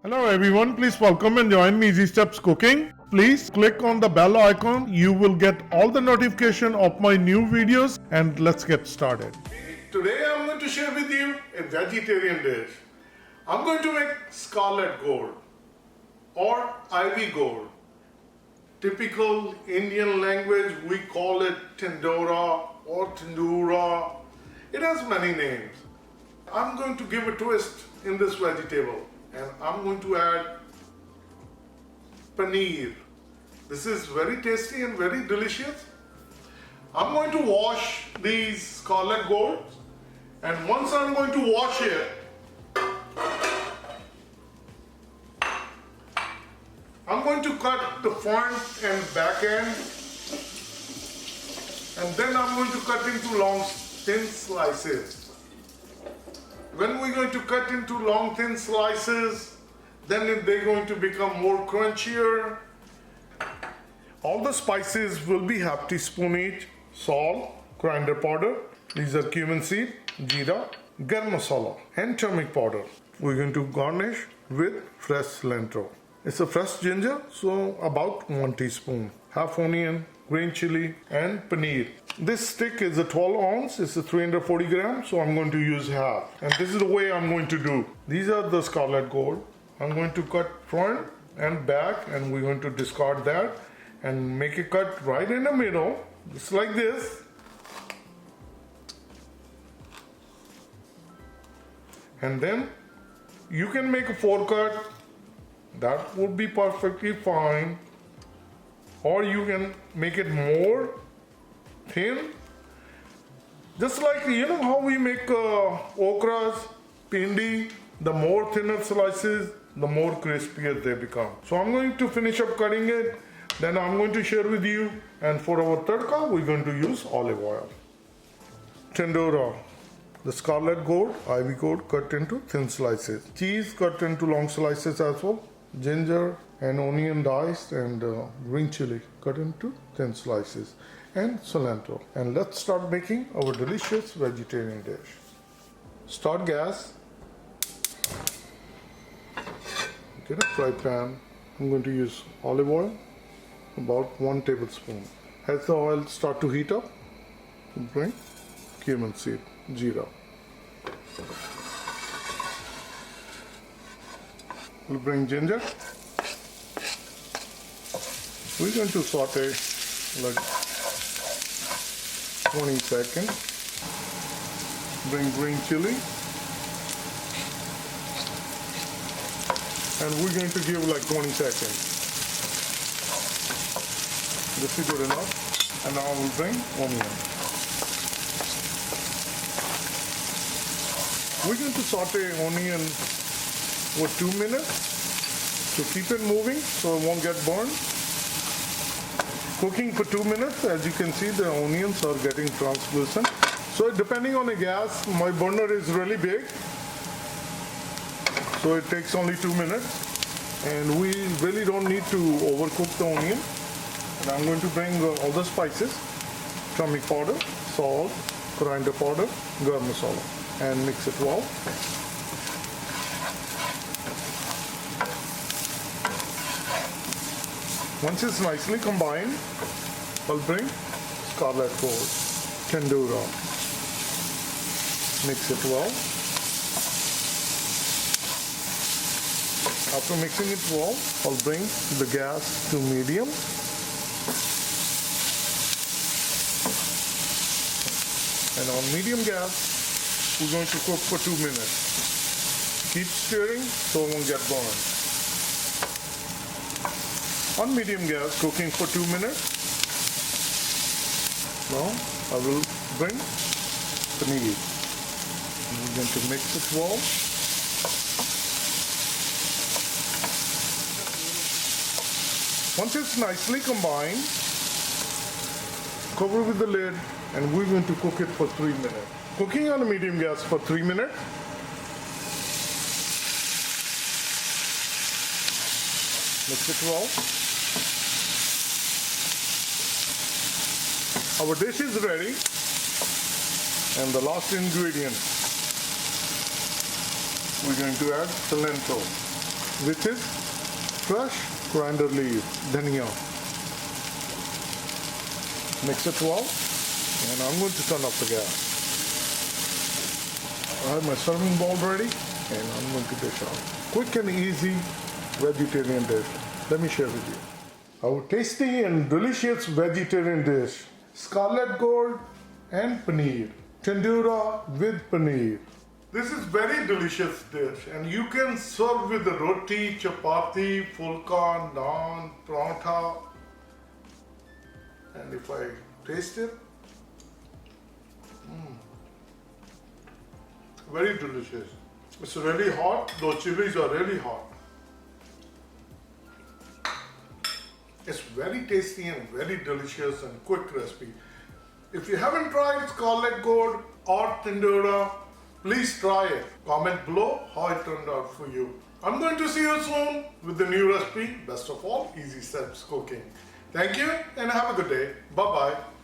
Hello everyone, please welcome and join me Easy Steps Cooking. Please click on the bell icon. You will get all the notification of my new videos and let's get started. Today I'm going to share with you a vegetarian dish. I'm going to make Scarlet Gourd or Ivy Gourd. Typical Indian language we call it Tindora or Tindora. It has many names. I'm going to give a twist in this vegetable. And I'm going to add paneer. This is very tasty and very delicious. I'm going to wash these Scarlet Gourds, and once I'm going to wash it, I'm going to cut the front and back end, and then I'm going to cut into long thin slices. When we're going to cut into long thin slices, then they're going to become more crunchier. All the spices will be half teaspoon each. Salt, coriander powder, these are cumin seed, jeera, garam masala and turmeric powder. We're going to garnish with fresh cilantro. It's a fresh ginger, so about 1 teaspoon. Half onion, green chili and paneer. This stick is a 12 ounce, it's a 340 grams, so I'm going to use half. And this is the way I'm going to do. These are the Scarlet Gourd. I'm going to cut front and back, and we're going to discard that and make a cut right in the middle, just like this. And then you can make a 4 cut, that would be perfectly fine. Or you can make it more thin, just like how we make okras, pindi. The more thinner slices, the more crispier they become. So I'm going to finish up cutting it, then I'm going to share with you. And for our tadka, we're going to use olive oil. Tindora, the Scarlet Gourd, Ivy Gourd cut into thin slices. Cheese cut into long slices as well. Ginger and onion diced, and green chili cut into thin slices, and cilantro. And let's start making our delicious vegetarian dish. Start gas. Get a fry pan. I'm going to use olive oil, about 1 tablespoon. As the oil start to heat up, bring cumin seed, jeera. We'll bring ginger. We're going to saute like 20 seconds. Bring green chili. And we're going to give like 20 seconds. This is good enough. And now we'll bring onion. We're going to saute onion for 2 minutes. So keep it moving so it won't get burned. Cooking for 2 minutes. As you can see, the onions are getting translucent. So depending on the gas, my burner is really big. So it takes only 2 minutes. And we really don't need to overcook the onion. And I'm going to bring all the spices. Turmeric powder, salt, coriander powder, garam masala. And mix it well. Once it's nicely combined, I'll bring Scarlet Gourd, Tindora. Mix it well. After mixing it well, I'll bring the gas to medium. And on medium gas, we're going to cook for 2 minutes. Keep stirring so it won't get burned. On medium gas, cooking for 2 minutes. Now I will bring paneer. We're going to mix it well. Once it's nicely combined, cover with the lid, and we're going to cook it for 3 minutes. Cooking on a medium gas for 3 minutes. Mix it well. Our dish is ready, and the last ingredient, we're going to add cilantro. which is fresh coriander leaf, dhania. Mix it well, and I'm going to turn off the gas. I have my serving bowl ready, and I'm going to dish out. Quick and easy vegetarian dish. Let me share with you. Our tasty and delicious vegetarian dish, Scarlet Gourd and paneer. Tindora with paneer. This is very delicious dish, and you can serve with the roti, chapati, fulka, naan, paratha. And if I taste it, very delicious. It's really hot. Those chilies are really hot. It's very tasty and very delicious and quick recipe. If you haven't tried Scarlet Gourd or Tindora, please try it. Comment below how it turned out for you. I'm going to see you soon with the new recipe. Best of all, easy steps cooking. Thank you and have a good day. Bye-bye.